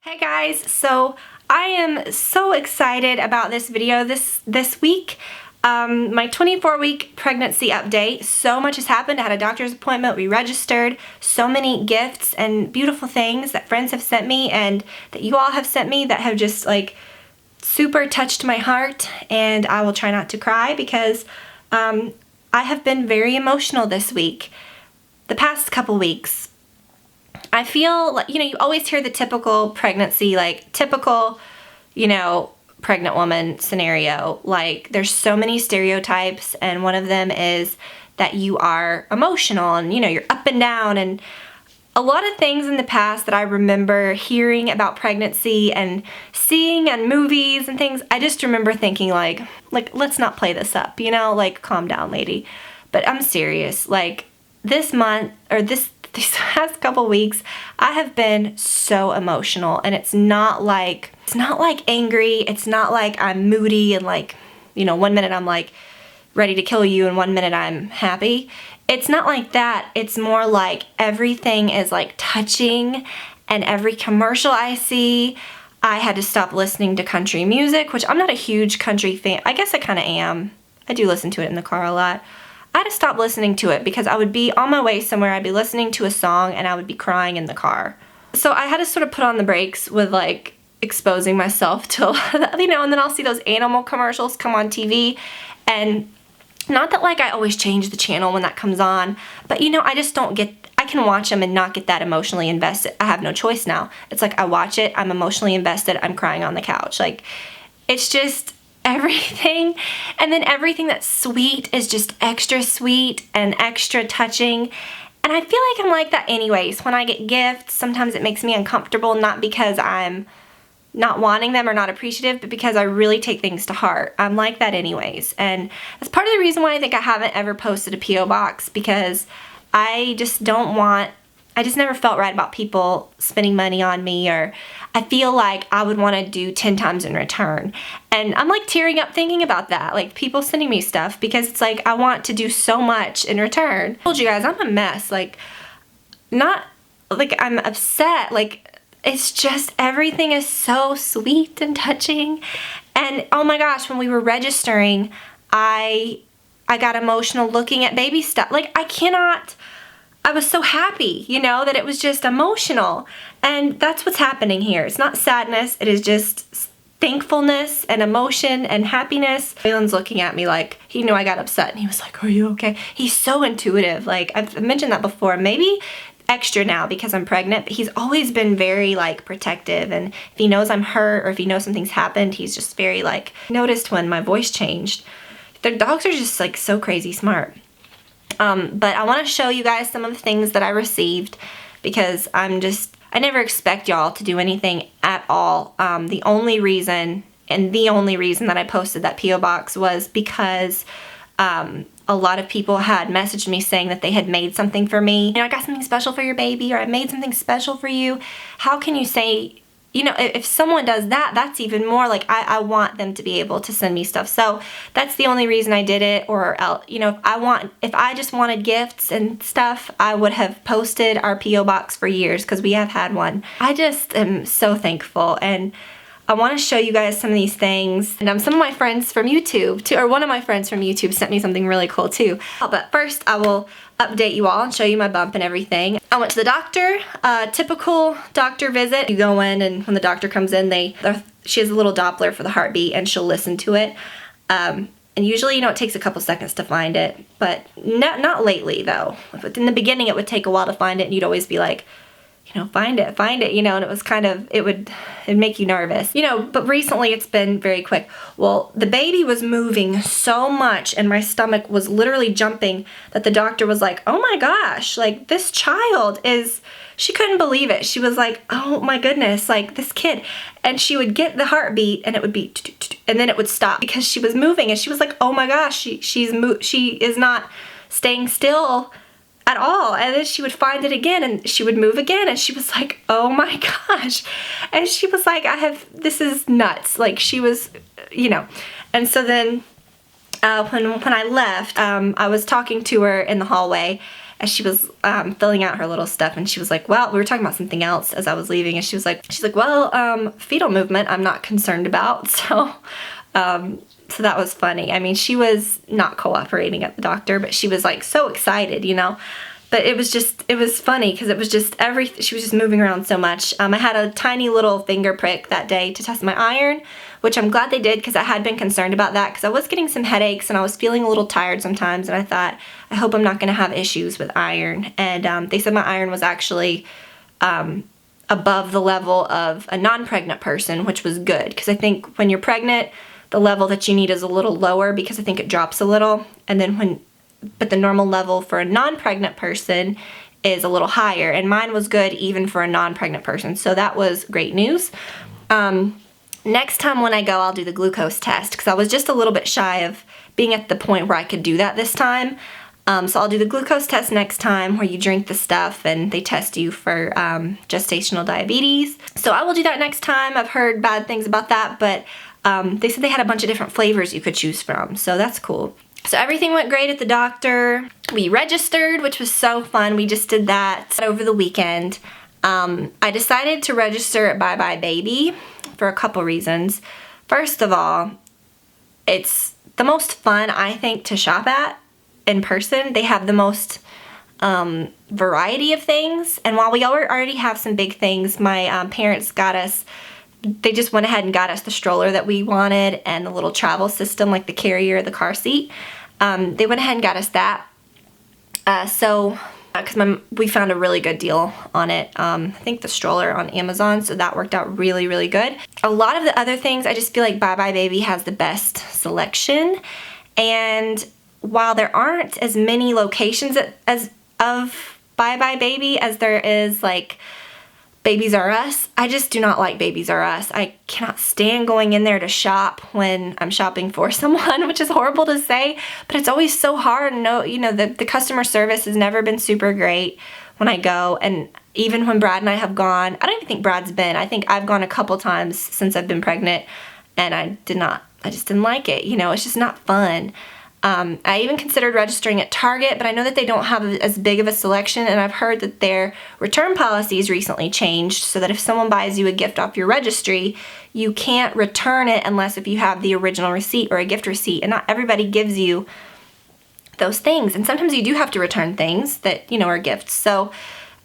Hey guys, so I am so excited about this video this week. My 24-week pregnancy update. So much has happened. I had a doctor's appointment, we registered, so many gifts and beautiful things that friends have sent me and that you all have sent me that have just like super touched my heart, and I will try not to cry because I have been very emotional this week. The past couple weeks. I feel like, you always hear the typical pregnancy, like typical, pregnant woman scenario. Like there's so many stereotypes, and one of them is that you are emotional and, you're up and down, and a lot of things in the past that I remember hearing about pregnancy and seeing on movies and things, I just remember thinking like let's not play this up, like calm down, lady. But I'm serious, like this month or these past couple weeks, I have been so emotional, and it's not like angry, it's not like I'm moody and like, 1 minute I'm like ready to kill you and 1 minute I'm happy. It's not like that. It's more like everything is like touching, and every commercial I see, I had to stop listening to country music, which I'm not a huge country fan. I guess I kind of am. I do listen to it in the car a lot. I had to stop listening to it because I would be on my way somewhere, I'd be listening to a song, and I would be crying in the car. So I had to sort of put on the brakes with like exposing myself to a lot of that, and then I'll see those animal commercials come on TV, and not that like I always change the channel when that comes on, but I just don't get, I can watch them and not get that emotionally invested. I have no choice now. It's like I watch it, I'm emotionally invested, I'm crying on the couch. Like it's just everything, and then everything that's sweet is just extra sweet and extra touching, and I feel like I'm like that anyways. When I get gifts, sometimes it makes me uncomfortable, not because I'm not wanting them or not appreciative, but because I really take things to heart. I'm like that anyways, and that's part of the reason why I think I haven't ever posted a P.O. box, because I just never felt right about people spending money on me, or I feel like I would want to do 10 times in return. And I'm like tearing up thinking about that, like people sending me stuff, because it's like I want to do so much in return. I told you guys I'm a mess, like not like I'm upset, like it's just everything is so sweet and touching. And oh my gosh, when we were registering, I got emotional looking at baby stuff. Like I was so happy, that it was just emotional. And that's what's happening here. It's not sadness, it is just thankfulness and emotion and happiness. Waylon's looking at me like he knew I got upset, and he was like, "Are you okay?" He's so intuitive. Like I've mentioned that before, maybe extra now because I'm pregnant, but he's always been very like protective, and if he knows I'm hurt or if he knows something's happened, he's just very like, noticed when my voice changed. The dogs are just like so crazy smart. But I want to show you guys some of the things that I received, because I never expect y'all to do anything at all. The only reason that I posted that P.O. box was because a lot of people had messaged me saying that they had made something for me. I got something special for your baby, or I made something special for you. How can you say, if someone does that, that's even more like I want them to be able to send me stuff. So that's the only reason I did it. Or, if I just wanted gifts and stuff, I would have posted our P.O. box for years, because we have had one. I just am so thankful, and I want to show you guys some of these things. And some of my friends from YouTube, too, or one of my friends from YouTube sent me something really cool too. But first I will update you all and show you my bump and everything. I went to the doctor, typical doctor visit. You go in, and when the doctor comes in, she has a little Doppler for the heartbeat, and she'll listen to it. And usually, it takes a couple seconds to find it, but not lately though. In the beginning, it would take a while to find it, and you'd always be like, find it, and it was kind of, it'd make you nervous, but recently it's been very quick. Well, the baby was moving so much, and my stomach was literally jumping, that the doctor was like, "Oh my gosh, like this child she couldn't believe it." She was like, "Oh my goodness, like this kid." And she would get the heartbeat, and it would be, and then it would stop because she was moving, and she was like, "Oh my gosh, she is not staying still at all." And then she would find it again, and she would move again, and she was like, "Oh my gosh." And she was like, this is nuts. Like she was, and so then when I left, I was talking to her in the hallway, as she was filling out her little stuff, and she was like, well, we were talking about something else as I was leaving, and she's like, well, fetal movement I'm not concerned about. So so that was funny. I mean, she was not cooperating at the doctor, but she was like so excited, you know. But it was funny because it was just she was just moving around so much. I had a tiny little finger prick that day to test my iron, which I'm glad they did because I had been concerned about that because I was getting some headaches and I was feeling a little tired sometimes, and I thought, I hope I'm not going to have issues with iron. And they said my iron was actually above the level of a non-pregnant person, which was good because I think when you're pregnant, the level that you need is a little lower because I think it drops a little, and then but the normal level for a non-pregnant person is a little higher, and mine was good even for a non-pregnant person, so that was great news. Next time when I go, I'll do the glucose test because I was just a little bit shy of being at the point where I could do that this time. So I'll do the glucose test next time where you drink the stuff and they test you for gestational diabetes. So I will do that next time. I've heard bad things about that, but they said they had a bunch of different flavors you could choose from, so that's cool. So everything went great at the doctor. We registered, which was so fun. We just did that over the weekend. I decided to register at BuyByBaby for a couple reasons. First of all, it's the most fun, I think, to shop at in person. They have the most variety of things, and while we already have some big things, my parents got us, they just went ahead and got us the stroller that we wanted and the little travel system, like the carrier, the car seat. They went ahead and got us that. Because we found a really good deal on it. I think the stroller on Amazon, so that worked out really, really good. A lot of the other things, I just feel like BuyByBaby has the best selection. And while there aren't as many locations of BuyByBaby as there is like Babies R Us, I just do not like Babies R Us. I cannot stand going in there to shop when I'm shopping for someone, which is horrible to say, but it's always so hard. The customer service has never been super great when I go, and even when Brad and I have gone, I don't even think Brad's been, I think I've gone a couple times since I've been pregnant, and I just didn't like it. It's just not fun. I even considered registering at Target, but I know that they don't have as big of a selection, and I've heard that their return policies recently changed so that if someone buys you a gift off your registry, you can't return it unless if you have the original receipt or a gift receipt, and not everybody gives you those things, and sometimes you do have to return things that, are gifts, so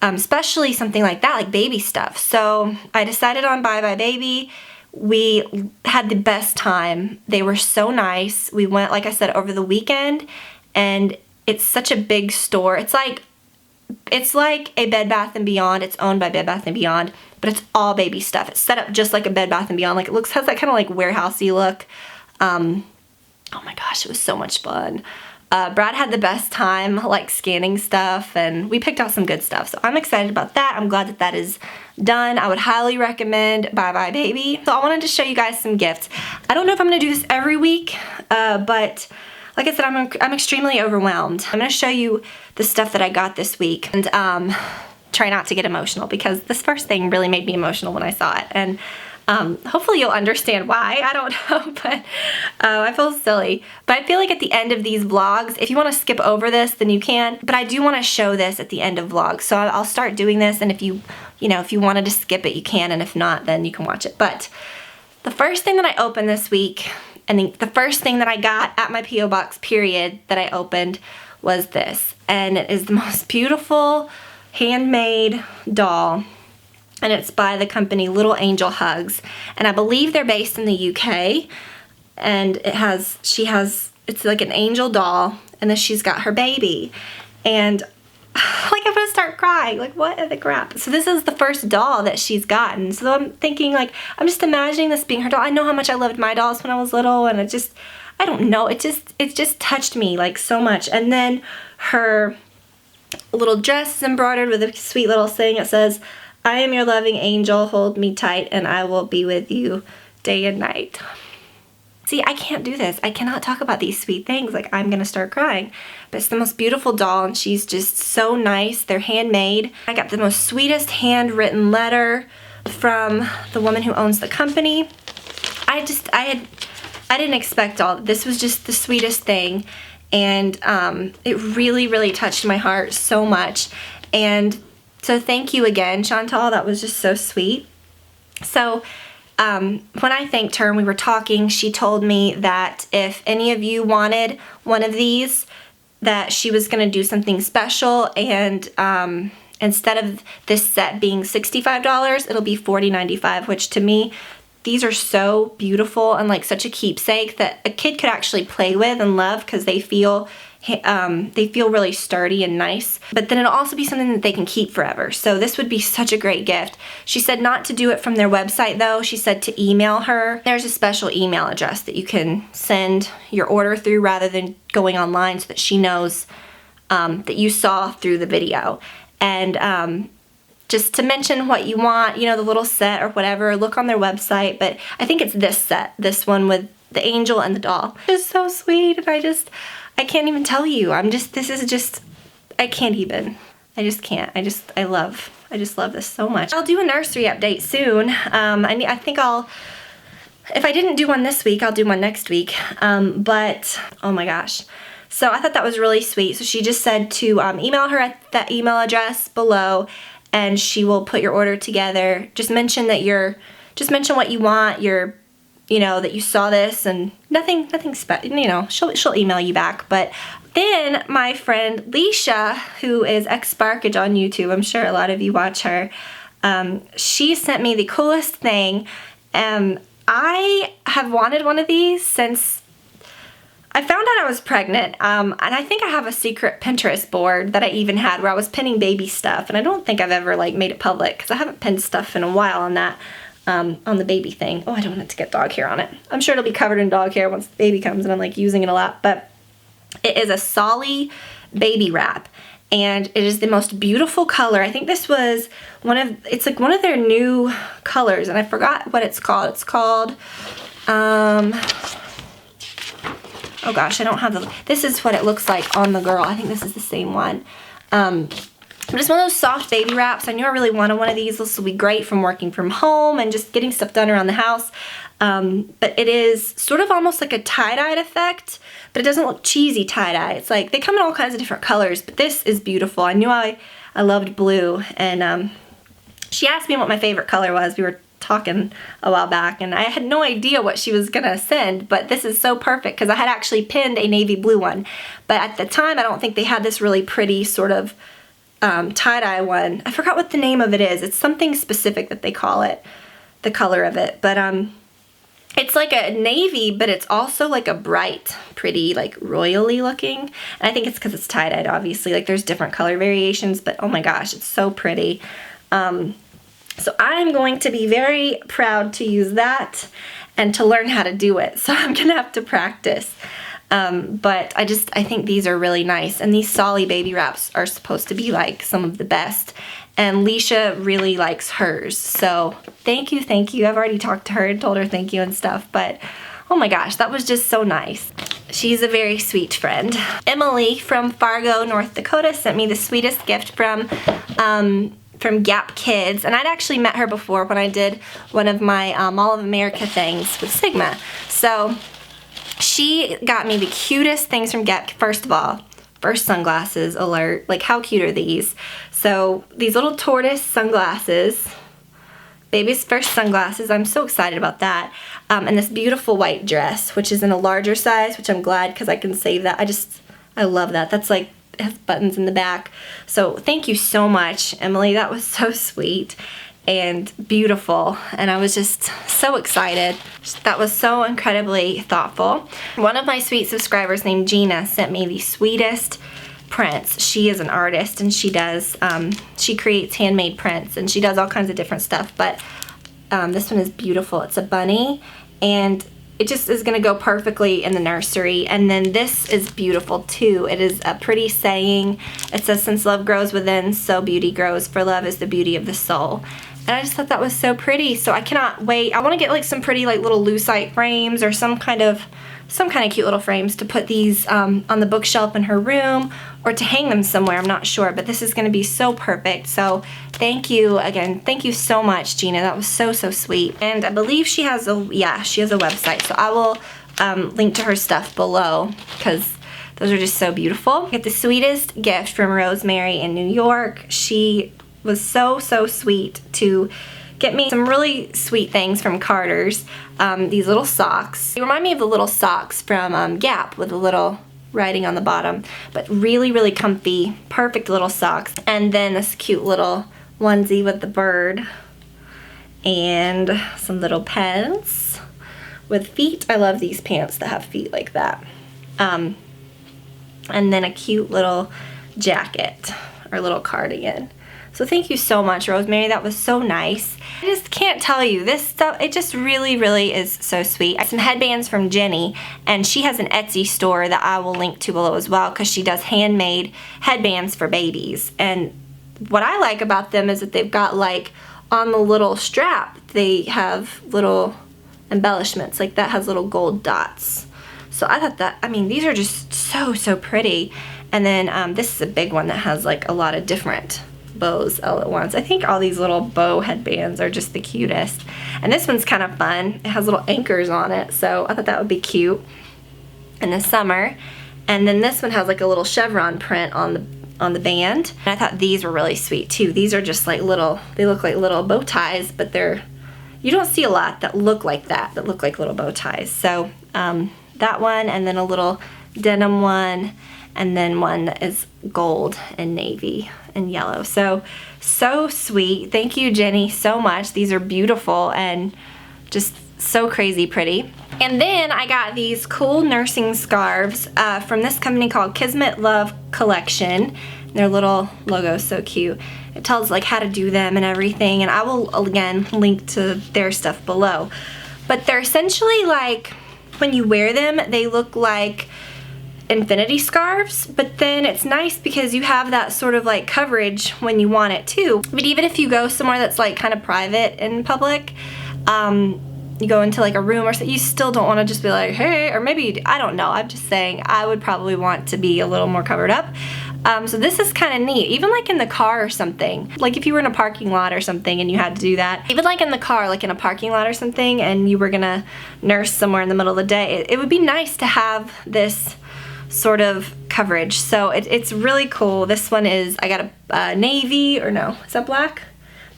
especially something like that, like baby stuff. So I decided on BuyByBaby. We had the best time. They were so nice. We went, like I said, over the weekend, and it's such a big store. It's like a Bed Bath & Beyond. It's owned by Bed Bath & Beyond, but it's all baby stuff. It's set up just like a Bed Bath & Beyond. Like has that kind of like warehousey look. Oh my gosh, it was so much fun. Brad had the best time like scanning stuff, and we picked out some good stuff. So I'm excited about that. I'm glad that is done. I would highly recommend BuyByBaby. So I wanted to show you guys some gifts. I don't know if I'm going to do this every week, but like I said, I'm extremely overwhelmed. I'm going to show you the stuff that I got this week, and try not to get emotional because this first thing really made me emotional when I saw it. And hopefully you'll understand why. I don't know, but I feel silly. But I feel like at the end of these vlogs, if you want to skip over this, then you can. But I do want to show this at the end of vlogs. So I'll start doing this, and if you wanted to skip it, you can. And if not, then you can watch it. But the first thing that I opened this week, and the first thing that I got at my P.O. Box, period, that I opened was this. And it is the most beautiful handmade doll. And it's by the company Little Angel Hugs, and I believe they're based in the UK, and it's like an angel doll, and then she's got her baby, and like I'm gonna start crying, like what the crap. So this is the first doll that she's gotten, so I'm thinking, like, I'm just imagining this being her doll. I know how much I loved my dolls when I was little, and I don't know, it just touched me like so much. And then her little dress is embroidered with a sweet little saying. It says, "I am your loving angel, hold me tight, and I will be with you day and night." See, I can't do this. I cannot talk about these sweet things. Like, I'm gonna start crying. But it's the most beautiful doll, and she's just so nice. They're handmade. I got the most sweetest handwritten letter from the woman who owns the company. I didn't expect all. This was just the sweetest thing. and it really, really touched my heart so much. And so thank you again, Chantal. That was just so sweet. So when I thanked her and we were talking, she told me that if any of you wanted one of these, that she was going to do something special, and instead of this set being $65, it'll be $40.95, which to me, these are so beautiful and like such a keepsake that a kid could actually play with and love, because they feel really sturdy and nice. But then it'll also be something that they can keep forever. So this would be such a great gift. She said not to do it from their website though. She said to email her. There's a special email address that you can send your order through rather than going online, so that she knows that you saw through the video. And just to mention what you want, you know, the little set or whatever, look on their website. But I think it's this set, this one with the angel and the doll. It's so sweet, and I can't even tell you. I can't even. I just can't. I just love this so much. I'll do a nursery update soon. I think if I didn't do one this week, I'll do one next week. But, oh my gosh. So I thought that was really sweet. So she just said to email her at that email address below, and she will put your order together. Just mention what you want, you know, that you saw this, and nothing special, you know, she'll email you back. But then my friend Leisha, who is Sparkage on YouTube, I'm sure a lot of you watch her, she sent me the coolest thing. I have wanted one of these since I found out I was pregnant, and I think I have a secret Pinterest board that I even had where I was pinning baby stuff, and I don't think I've ever like made it public, because I haven't pinned stuff in a while on that. On the baby thing. Oh, I don't want it to get dog hair on it. I'm sure it'll be covered in dog hair once the baby comes and I'm like using it a lot. But it is a Solly baby wrap, and it is the most beautiful color. I think this was it's like one of their new colors, and I forgot what it's called. It's called, oh gosh, I don't have this is what it looks like on the girl. I think this is the same one. But it's one of those soft baby wraps. I knew I really wanted one of these. This will be great from working from home and just getting stuff done around the house. But it is sort of almost like a tie-dyed effect, but it doesn't look cheesy tie-dye. It's like, they come in all kinds of different colors, but this is beautiful. I knew I loved blue, and she asked me what my favorite color was. We were talking a while back, and I had no idea what she was gonna send, but this is so perfect because I had actually pinned a navy blue one. But at the time, I don't think they had this really pretty sort of tie-dye one. I forgot what the name of it is. It's something specific that they call it, the color of it. But it's like a navy, but it's also like a bright, pretty, like royally looking. And I think it's because it's tie-dyed, obviously. Like there's different color variations, but oh my gosh, it's so pretty. So I'm going to be very proud to use that and to learn how to do it. So I'm gonna have to practice. But I think these are really nice, and these Solly baby wraps are supposed to be like some of the best, and Leisha really likes hers, so thank you. I've already talked to her and told her thank you and stuff, but oh my gosh, that was just so nice. She's a very sweet friend. Emily from Fargo, North Dakota sent me the sweetest gift from Gap Kids, and I'd actually met her before when I did one of my Mall of America things with Sigma. So she got me the cutest things from Gap. First of all, first sunglasses alert. Like, how cute are these? So these little tortoise sunglasses, baby's first sunglasses. I'm so excited about that. And this beautiful white dress, which is in a larger size, which I'm glad because I can save that. I love that. That's like, it has buttons in the back. So thank you so much, Emily. That was so sweet and beautiful, and I was just so excited. That was so incredibly thoughtful. One of my sweet subscribers named Gina sent me the sweetest prints. She is an artist, and she creates handmade prints, and she does all kinds of different stuff, but this one is beautiful. It's a bunny, and it just is gonna go perfectly in the nursery. And then this is beautiful too. It is a pretty saying. It says, "Since love grows within, so beauty grows, for love is the beauty of the soul." And I just thought that was so pretty, so I cannot wait. I want to get like some pretty like little lucite frames or some kind of cute little frames to put these on the bookshelf in her room, or to hang them somewhere. I'm not sure, but this is going to be so perfect. So thank you again. Thank you so much, Gina. That was so sweet. And I believe she has a website, so I will link to her stuff below, because Those are just so beautiful. I get the sweetest gift from Rosemary in New York. She was so sweet to get me some really sweet things from Carter's. These little socks. They remind me of the little socks from Gap with a little writing on the bottom, but really comfy, perfect little socks. And then this cute little onesie with the bird and some little pants with feet. I love these pants that have feet like that. And then a cute little jacket or little cardigan. So thank you so much, Rosemary. That was so nice. I just can't tell you, this stuff, it just really is so sweet. I have some headbands from Jenny, and she has an Etsy store that I will link to below as well, because she does handmade headbands for babies. And what I like about them is that they've got, like, on the little strap, they have little embellishments. Like, that has little gold dots. So I thought that, I mean, these are just so pretty. And then this is a big one that has, like, a lot of different bows all at once. I think all these little bow headbands are just the cutest. And this one's kind of fun. It has little anchors on it, so I thought that would be cute in the summer. And then this one has like a little chevron print on the band. And I thought these were really sweet too. These are just like little, they look like little bow ties, but they're, you don't see a lot that look like that look like little bow ties. So that one, and then a little denim one, and then one that is gold and navy and yellow. So sweet. Thank you, Jenny, so much. These are beautiful and just so crazy pretty. And then I got these cool nursing scarves from this company called Kismet Love Collection. Their little logo is so cute. It tells like how to do them and everything, and I will again link to their stuff below. But they're essentially like, when you wear them, they look like infinity scarves, but then it's nice because you have that sort of like coverage when you want it too. But even if you go somewhere that's like kind of private in public, you go into like a room or something, you still don't want to just be like, hey, or maybe, I don't know, I'm just saying I would probably want to be a little more covered up. So this is kind of neat, even like in the car or something. Like if you were in a parking lot or something and you had to do that, even like in the car, like in a parking lot or something, and you were gonna nurse somewhere in the middle of the day, it would be nice to have this sort of coverage. So it's really cool. This one is, I got a navy, or no, is that black?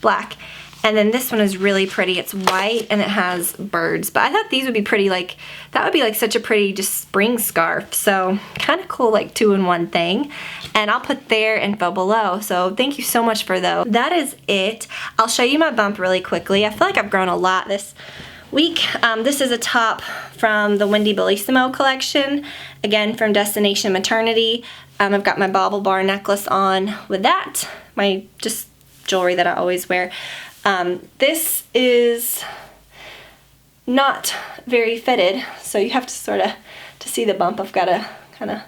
Black. And then this one is really pretty. It's white and it has birds. But I thought these would be pretty, like, that would be like such a pretty just spring scarf. So kind of cool, like 2-in-1 thing. And I'll put their info below. So thank you so much for those. That is it. I'll show you my bump really quickly. I feel like I've grown a lot this week. This is a top from the Wendy Bellissimo collection, again from Destination Maternity. I've got my bauble bar necklace on with that, my just jewelry that I always wear. This is not very fitted, so you have to sort of, to see the bump, I've got to kind of,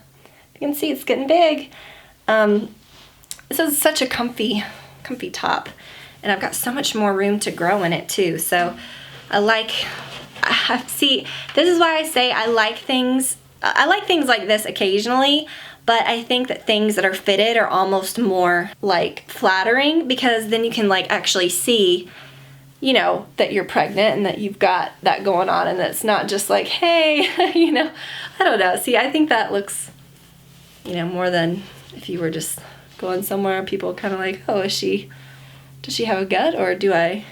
you can see it's getting big. This is such a comfy top, and I've got so much more room to grow in it too, so see, this is why I say I like things like this occasionally, but I think that things that are fitted are almost more like flattering, because then you can like actually see, you know, that you're pregnant and that you've got that going on, and that it's not just like, hey, you know, I don't know. See, I think that looks, you know, more than if you were just going somewhere, people kind of like, oh, does she have a gut, or do I?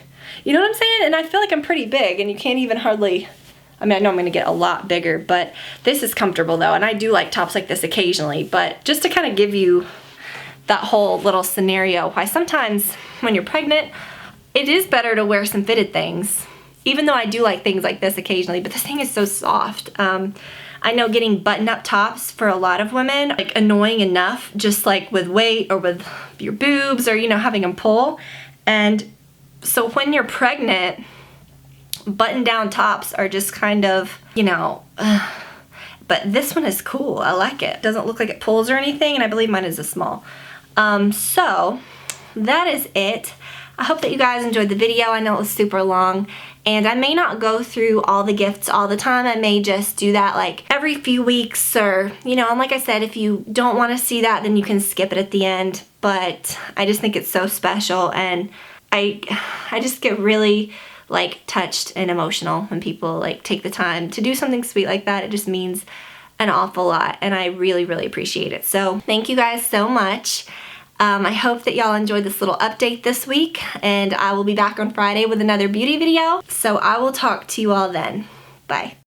You know what I'm saying? And I feel like I'm pretty big, and you can't even hardly, I mean, I know I'm gonna get a lot bigger, but this is comfortable though, and I do like tops like this occasionally, but just to kind of give you that whole little scenario, why sometimes when you're pregnant, it is better to wear some fitted things, even though I do like things like this occasionally, but this thing is so soft. I know getting button-up tops for a lot of women, like annoying enough, just like with weight or with your boobs, or, you know, having them pull. And so when you're pregnant, button-down tops are just kind of, you know, but this one is cool. I like it. It doesn't look like it pulls or anything, and I believe mine is a small. So that is it. I hope that you guys enjoyed the video. I know it was super long, and I may not go through all the gifts all the time. I may just do that like every few weeks, or, you know, and like I said, if you don't want to see that, then you can skip it at the end. But I just think it's so special, and I just get really like touched and emotional when people like take the time to do something sweet like that. It just means an awful lot, and I really, really appreciate it. So thank you guys so much. I hope that y'all enjoyed this little update this week, and I will be back on Friday with another beauty video. So I will talk to you all then. Bye.